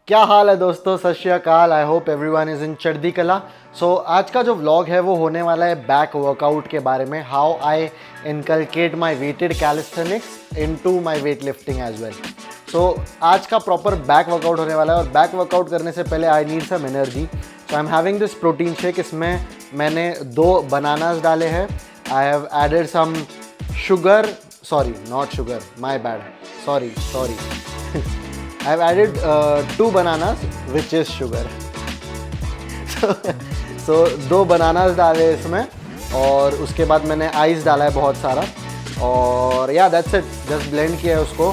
क्या हाल है दोस्तों, Sat Shri Akal. I hope everyone is in chardi kala. So आज का जो व्लॉग है वो होने वाला है बैक वर्कआउट के बारे में, how I inculcate my weighted calisthenics into my weight lifting as well. So आज का प्रॉपर बैक वर्कआउट होने वाला है और बैक वर्कआउट करने से पहले I need some energy. So I am having this protein shake. इसमें मैंने 2 बनानास डाले हैं। I have added some sugar, sorry not sugar, my bad, sorry I have added 2 bananas which is sugar. so 2 bananas डाले इसमें और उसके बाद मैंने आइस डाला है बहुत सारा और या दैट्स इट। जस्ट ब्लेंड किया है उसको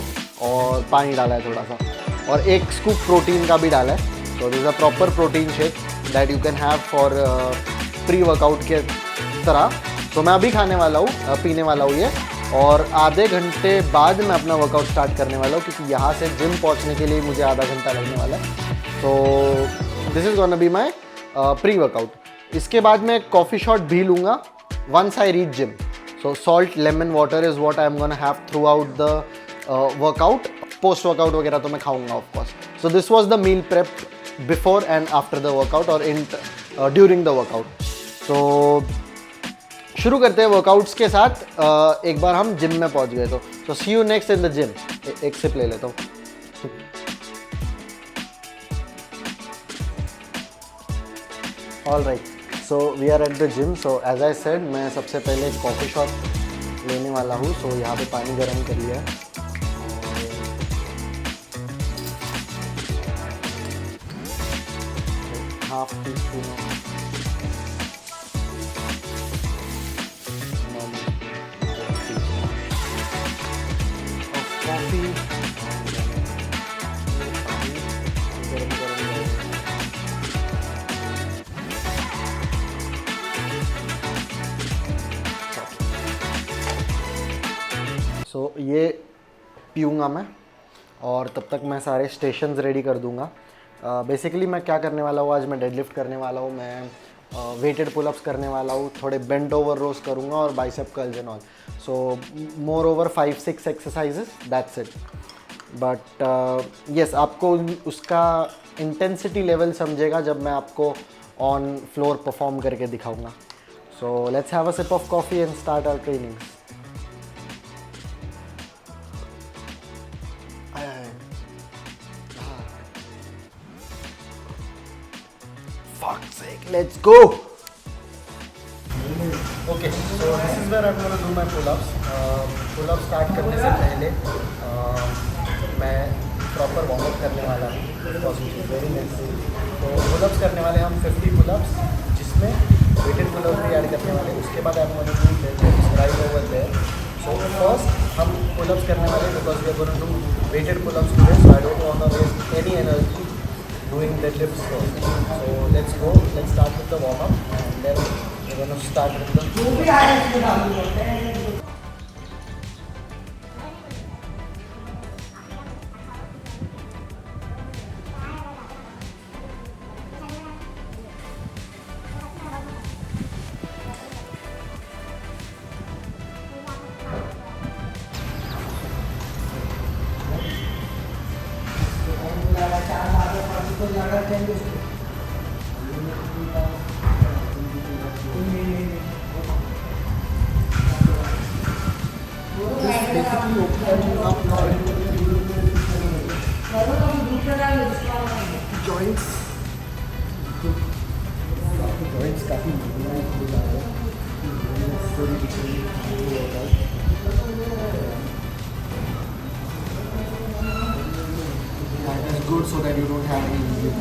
और पानी डाला है थोड़ा सा और 1 स्कूप प्रोटीन का भी डाला है। So this is a proper protein shake that you can have for pre workout के तरह। तो मैं अभी खाने वाला हूँ, पीने वाला हूँ ये, और आधे घंटे बाद मैं अपना वर्कआउट स्टार्ट करने वाला हूँ क्योंकि यहाँ से जिम पहुँचने के लिए मुझे आधा घंटा लगने वाला है। तो this is gonna be my pre workout. इसके बाद मैं कॉफ़ी शॉट भी लूँगा once I reach gym. So salt lemon water is what I am gonna have throughout the workout. Post workout वगैरह तो मैं खाऊँगा of course. So this was the meal prep before and after the workout और in during the workout. तो शुरू करते हैं workouts के साथ। एक बार हम जिम में पहुंच गए तो see you next in the gym. एक सिप ले लेता हूँ। All right, so we are at the gym. So as I said, मैं सबसे पहले कॉफ़ी शॉट लेने वाला हूँ। सो यहाँ पे पानी गर्म कर लिया है। हाफ टी स्पून सो ये पीऊँगा मैं और तब तक मैं सारे स्टेशंस रेडी कर दूँगा। बेसिकली मैं क्या करने वाला हूँ, आज मैं डेडलिफ्ट करने वाला हूँ, मैं वेटेड पुलअप्स करने वाला हूँ, थोड़े बेंट ओवर रोज करूँगा और bicep curls and all. So more over 5-6 exercises, that's it. But yes, आपको उसका इंटेंसिटी लेवल समझेगा जब मैं आपको ऑन फ्लोर परफॉर्म करके दिखाऊँगा। So let's have a sip of coffee and start our trainings. Fuck's sake, let's go! Okay, so this is where I'm going to do my pull-ups. Pull-ups start करने से पहले मैं proper warm up करने वाला हूँ because it is very necessary. तो pull-ups करने वाले हम 50 pull-ups, जिसमें weighted pull-ups भी ऐड करने वाले। उसके बाद I'm going to do deadlifts right over there. So first हम pull-ups करने वाले because we are going to do weighted pull-ups today. So I don't want to waste any energy doing deadlifts first. So let's go. Let's start with the warm up and then we're going to start with the basically opening up joints. Joints काफी that is good so that you don't have any injury.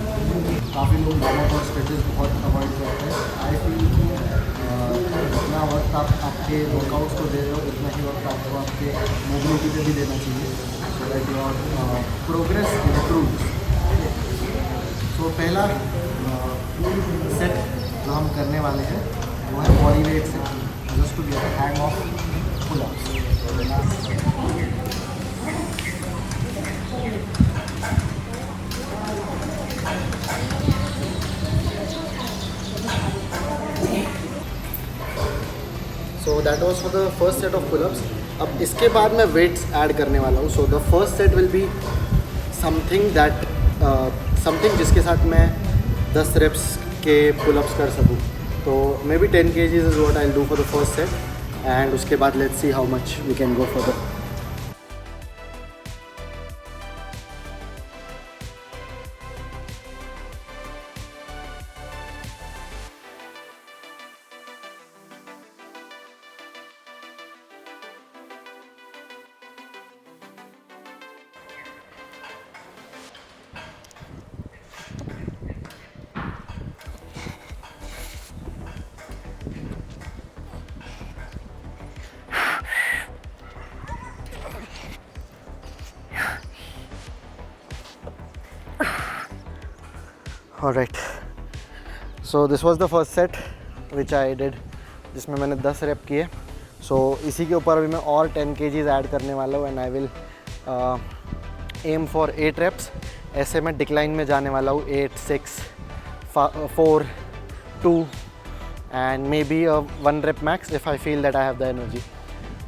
काफ़ी लोग warm और stretches बहुत avoid करते हैं। I feel कि जितना वक्त आप आपके वर्कआउट्स को दे रहे हो उतना ही वक्त आपको आपके मोबिलिटी पे भी देना चाहिए so that your progress improves. So पहला सेट जो हम करने वाले हैं वो है body weight set, just to get a hang of pull-ups. So that was for the first set of pull-ups. अब इसके बाद मैं वेट्स ऐड करने वाला हूँ। So the first set will be something that something जिसके साथ मैं 10 रेप्स के पुलअप्स कर सकूँ. तो maybe 10 kgs is what I will do for the first set and उसके बाद let's see how much we can go further. Alright, so this was the first set which I did, जिसमें मैंने 10 rape किए. So इसी के ऊपर अभी मैं और 10 kgs ऐड करने वाला हूँ and I will aim for 8 reps. ऐसे मैं डिक्लाइन में जाने वाला हूँ 8, 6, 4, 2 and may be 1 rape max if I feel that I have the energy.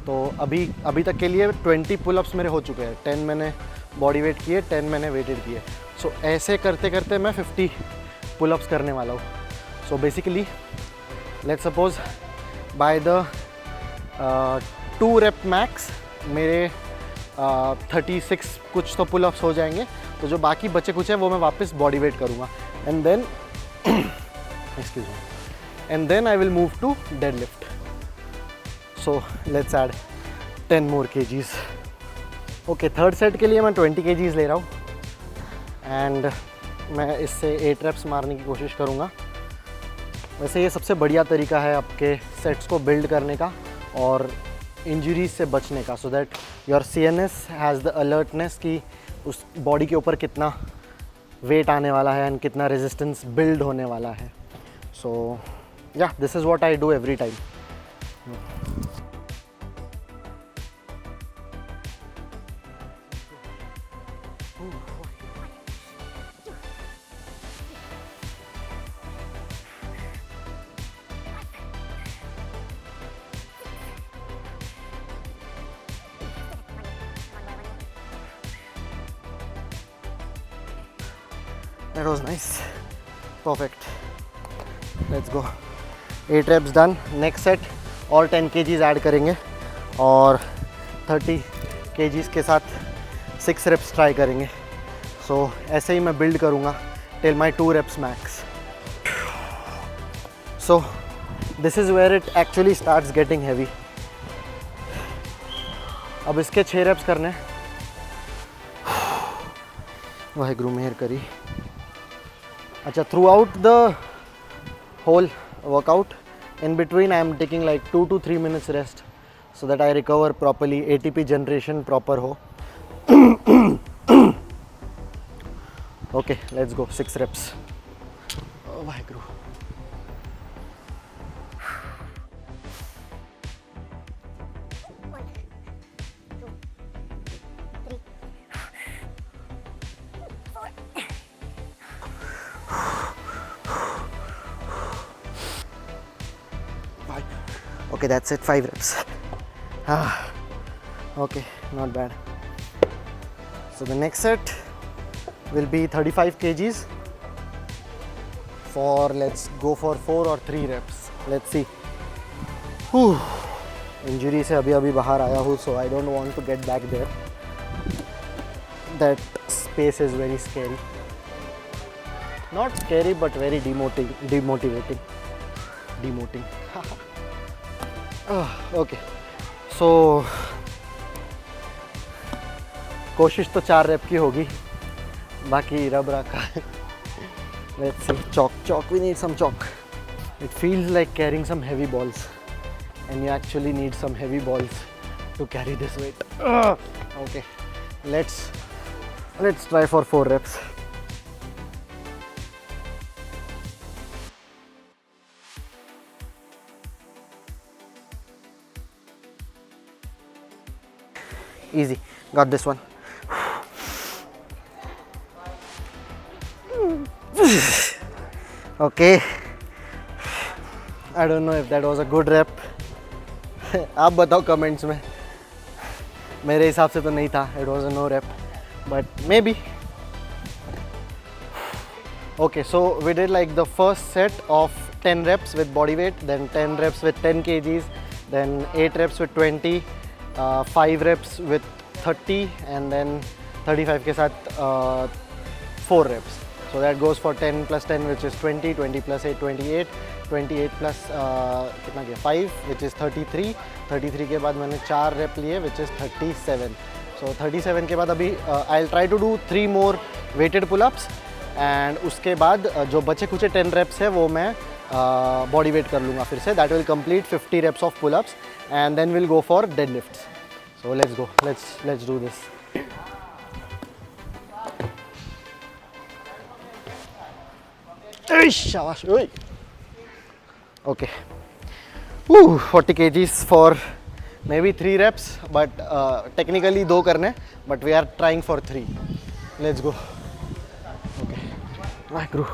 तो अभी तक के लिए 20 पुलअप्स मेरे हो चुके हैं. 10 मैंने बॉडी वेट किए, 10 मैंने वेटेड किए. सो ऐसे करते करते मैं 50 पुलअप्स करने वाला हूँ. So basically let's suppose by the 2 rape max मेरे 36 कुछ तो पुलअप्स हो जाएंगे. तो जो बाकी बचे कुछ है वो मैं वापस बॉडी वेट करूँगा and then excuse me and then I will move to deadlift. So let's add 10 more kgs. Okay, third set के लिए मैं 20 kgs ले रहा हूँ एंड मैं इससे 8 रेप्स मारने की कोशिश करूँगा. वैसे ये सबसे बढ़िया तरीका है आपके सेट्स को बिल्ड करने का और इंजरीज से बचने का, सो that your CNS has the alertness कि उस बॉडी के ऊपर कितना वेट आने वाला है एंड कितना रेजिस्टेंस बिल्ड होने वाला है. सो या this is what I do every time. That was nice. Perfect. Let's go. 8 reps done. Next set और 10 kgs ऐड करेंगे और 30 kgs के साथ 6 reps ट्राई करेंगे. So ऐसे ही मैं बिल्ड करूँगा till my 2 reps max. So this is where it actually starts getting heavy. अब इसके 6 reps करने. वाहेगुरु मेहर करी. अच्छा, throughout the whole workout in between I am taking like 2 to 3 minutes rest so that I recover properly, ATP generation proper ho. Okay, let's go. 6 reps. Oh my god. Okay, that's it. 5 reps. Okay, not bad. So the next set will be 35 kgs for, let's go for 4 or 3 reps. Let's see. Injury से अभी बाहर आया हूँ, so I don't want to get back there. That space is very scary. Not scary, but very demotivating. Okay, so कोशिश तो 4 rape की होगी, बाकी रब रखा है. Let's see. chalk, we need some chalk. It feels like carrying some heavy balls and you actually need some heavy balls to carry this weight. Okay, let's try for 4 reps. Easy, got this one. Okay, I don't know if that was a good rep. आप बताओ comments में. मेरे हिसाब से तो नहीं था. It was a no rep, but maybe Okay, so we did like the first set of 10 reps with body weight, then 10 reps with 10 kgs, then 8 reps with 20, 5 reps with 30, and then 35 के साथ 4 reps. So that goes for 10 plus 10, which is 20, 20 plus 8, 28, 28 plus कितना गया 5, which is 33, 33 के बाद मैंने 4 rep लिए, which is 37. So 37 के बाद अभी I'll try to do 3 more weighted pull-ups, and उसके बाद जो बचे कुचे 10 reps है वो मैं body weight कर लूँगा फिर से. That will complete 50 reps of pull-ups, and then we'll go for deadlifts. So let's go, let's do this. शाबाश. Okay. 40 kgs for maybe 3 reps, but technically 2 करने, but we are trying for 3. Let's go. Okay. Waheguru.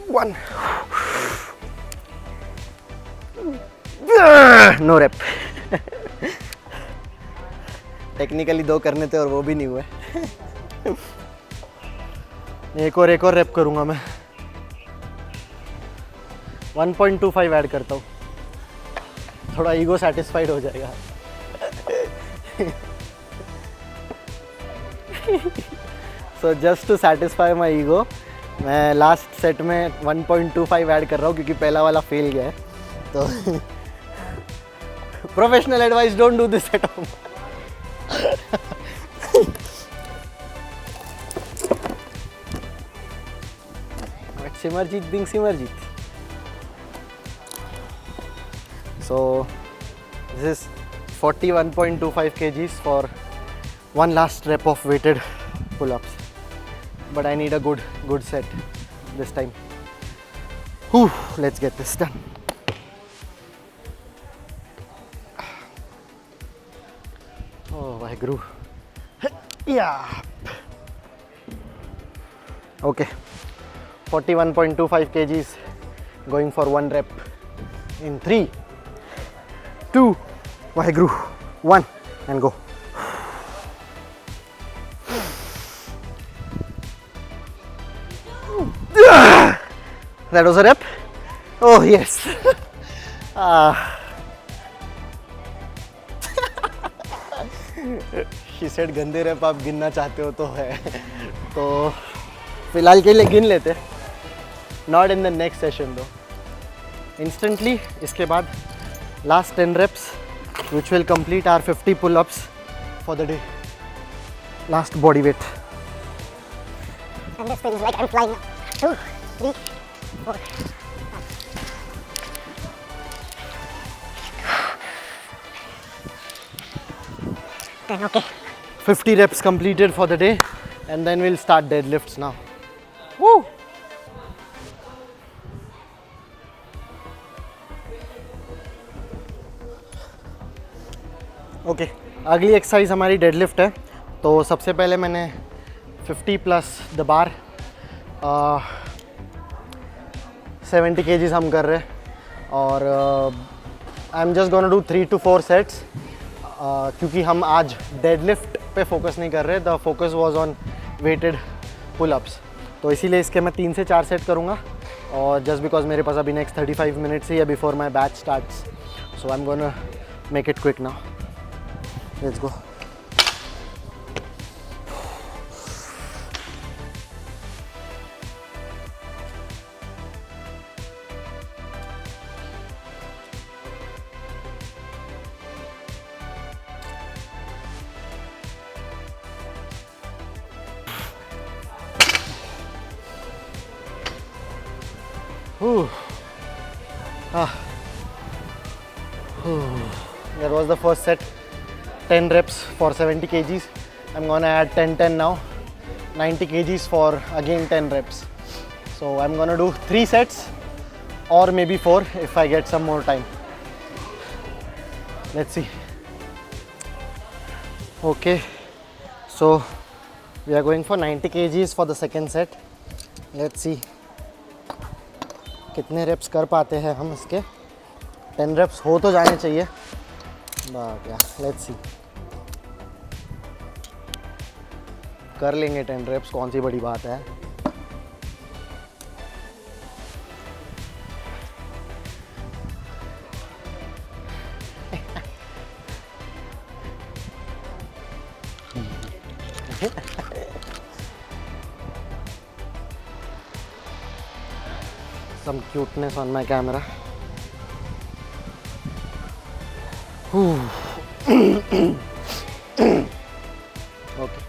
1. No rep. Technically 2 करने थे और वो भी नहीं हुए. एक और रेप करूँगा मैं. 1.25 ऐड करता हूँ, थोड़ा ईगो सेटिस्फाइड हो जाएगा. So just to satisfy my ego मैं लास्ट सेट में 1.25 ऐड कर रहा हूँ क्योंकि पहला वाला फेल गया है. तो professional advice, don't do this at home. Simarjeet being Simarjeet. So this is 41.25 kgs for one last rep of weighted pull-ups, but I need a good set this time. Whew, let's get this done. Oh, Waheguru. Yeah. Okay. 41.25 kgs going for 1 rep in 3, 2, Waheguru, 1, and go. That was a rep. Oh yes. She said गंदे rep आप गिनना चाहते हो तो है. तो फिलहाल के लिए गिन लेते. Not in the next session though. Instantly इसके बाद last 10 reps which will complete our 50 pull-ups for the day. Last body weight. And this feels like I'm flying. 2, 3, 4. Then okay. 50 reps completed for the day, and then we'll start deadlifts now. Woo! Okay, अगली exercise हमारी deadlift है. तो सबसे पहले मैंने 50 plus the bar 70 kgs हम कर रहे हैं, और I am just gonna do 3 to 4 sets, क्योंकि हम आज डेडलिफ्ट पे फोकस नहीं कर रहे. The focus was on weighted pullups, तो इसीलिए इसके मैं 3 से 4 सेट करूँगा. और जस्ट बिकॉज मेरे पास अभी नेक्स्ट 35 मिनट्स ही है before my batch starts, so I am gonna make it quick now. Let's go. That was the first set. 10 reps for 70 kgs. I'm gonna add 10 now. 90 kgs for again 10 reps. So I'm gonna do 3 sets or maybe 4 if I get some more time. Let's see. Okay, so we are going for 90 kgs for the second set. Let's see कितने reps कर पाते हैं हम इसके. 10 reps हो तो जाने चाहिए. क्या, लेट्स सी, कर लेंगे 10 reps, कौन सी बड़ी बात है। Some cuteness on my camera. Okay,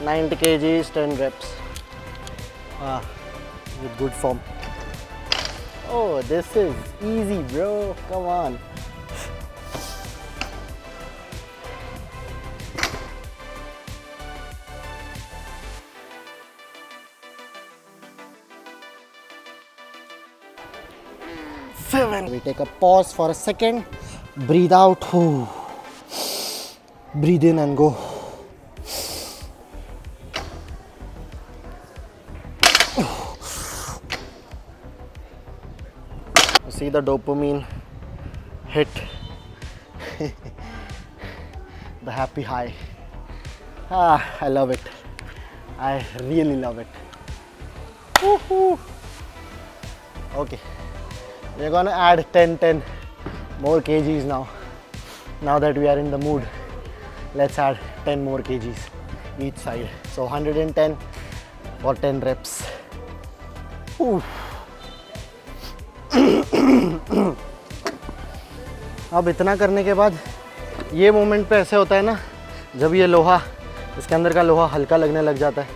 90 kgs, 10 reps. With good form. Oh, this is easy, bro. Come on. We take a pause for a second, breathe out, breathe in and go. See the dopamine hit, the happy high. I love it. I really love it. Woohoo. Okay. We're gonna add 10 more kgs now. Now that we are in the mood, let's add 10 more kgs each side. So 110 for 10 reps. अब इतना करने के बाद ये moment पे ऐसे होता है ना, जब ये लोहा, इसके अंदर का लोहा हल्का लगने लग जाता है,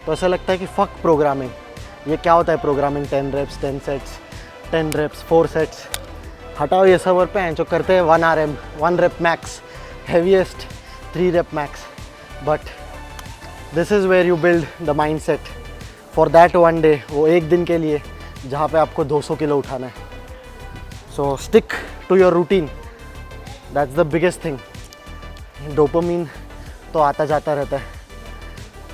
तो ऐसा लगता है कि फक प्रोग्रामिंग, ये क्या होता है programming. 10 reps, 10 sets, 10 reps, 4 sets, हटाओ ये सब और पे जो करते हैं 1 RM, 1 rep max, heaviest 3 rep max. But this is where you build the mindset for that one day, वो एक दिन के लिए जहाँ पे आपको 200 किलो उठाना है. So stick to your routine, that's the biggest thing. Dopamine तो आता जाता रहता है,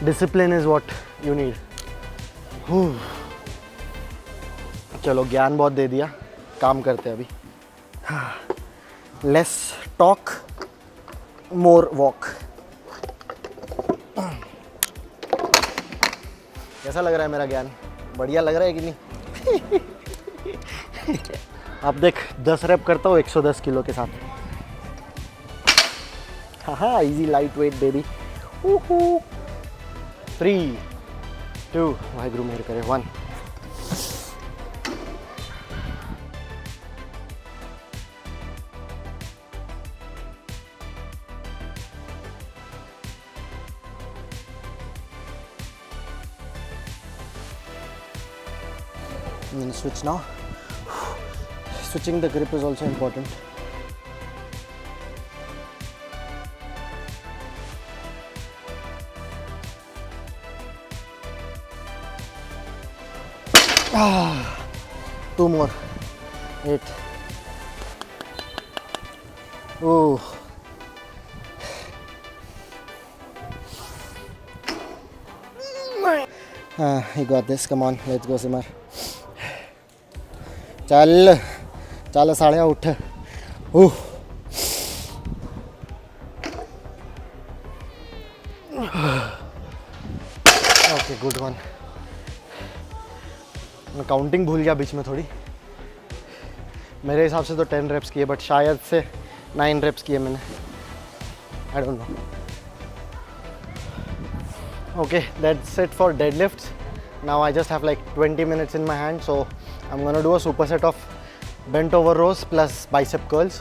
discipline is what you need. चलो ज्ञान बहुत दे दिया, काम करते हैं अभी. Less talk, more walk. कैसा लग रहा है मेरा ज्ञान? बढ़िया लग रहा है कि नहीं? अब देख 10 रेप करता हूँ 110 किलो के साथ. हाँ, easy light weight baby. 3, 2, Waheguru मेहर करे, 1. I'm going to switch now. Switching the grip is also important. Two more. 8. Oh. You got this. Come on, let's go, Simar. चल 8:30. Okay, good one. मैं counting भूल गया बीच में थोड़ी. मेरे हिसाब से तो 10 रेप्स किए, बट शायद से 9 रेप्स किए मैंने. I don't know. Okay, that's it for deadlifts. Now I just have like 20 minutes in my hand, so I'm gonna do a superset of bent over rows plus bicep curls,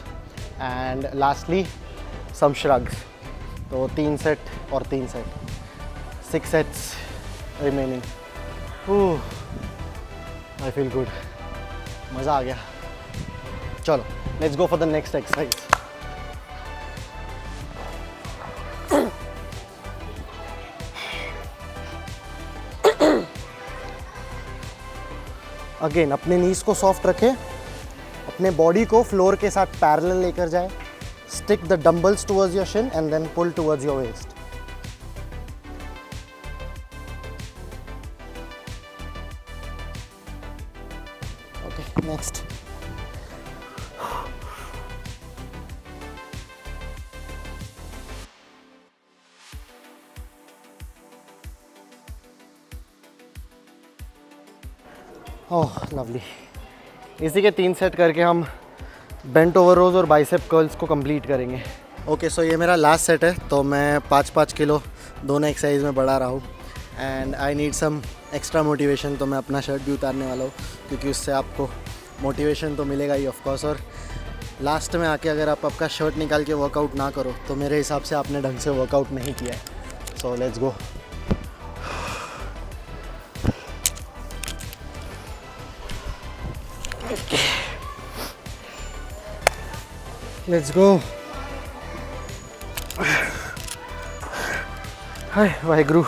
and lastly some shrugs. So 3 set और 3 set, 6 sets remaining. I feel good. मज़ा आ गया. चलो, let's go for the next exercise. Again अपने नीज को soft रखें, अपने body को floor के साथ पैरेलल लेकर जाए. Stick the dumbbells towards your shin and then pull towards your waist. Okay, next. Oh lovely. इसी के 3 सेट करके हम बेंट ओवर रोज और बाइसेप कर्ल्स को कंप्लीट करेंगे। ओके सो ये मेरा लास्ट सेट है, तो मैं 5-5 किलो दोनों एक्सरसाइज में बढ़ा रहा हूँ and I need some extra motivation. तो मैं अपना शर्ट भी उतारने वाला हूँ क्योंकि उससे आपको मोटिवेशन तो मिलेगा ही ऑफ कोर्स। और लास्ट में आके अगर आप आपका शर्ट निकाल के वर्कआउट ना करो तो मेरे हिसाब से आपने ढंग से वर्कआउट नहीं किया है। So let's go. Let's go. Hi Waheguru.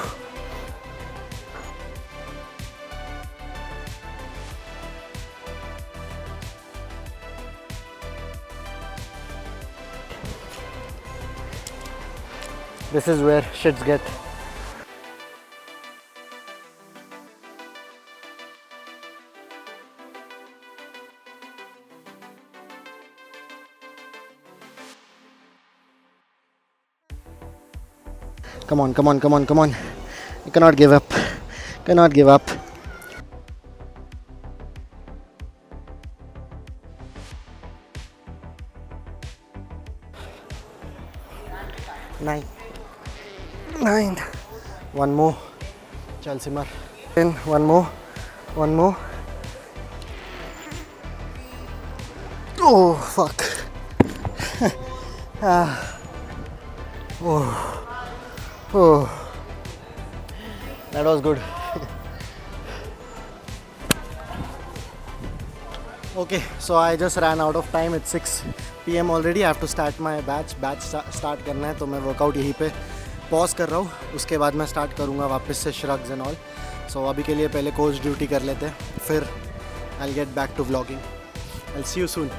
This is where shits get. Come on, come on, come on, come on. You cannot give up. Cannot give up. Nine. One more. Chal simar. 10. One more. One more. Oh fuck. Oh. That was good. Okay, so I just ran out of time. It's 6 PM already. I have to start my batch start करना है, तो मैं workout यहीं पे pause कर रहा हूँ। उसके बाद मैं स्टार्ट करूँगा वापस से श्रग्स एंड ऑल। सो अभी के लिए पहले कोच ड्यूटी कर लेते हैं, फिर I will get back to vlogging. I will see you soon.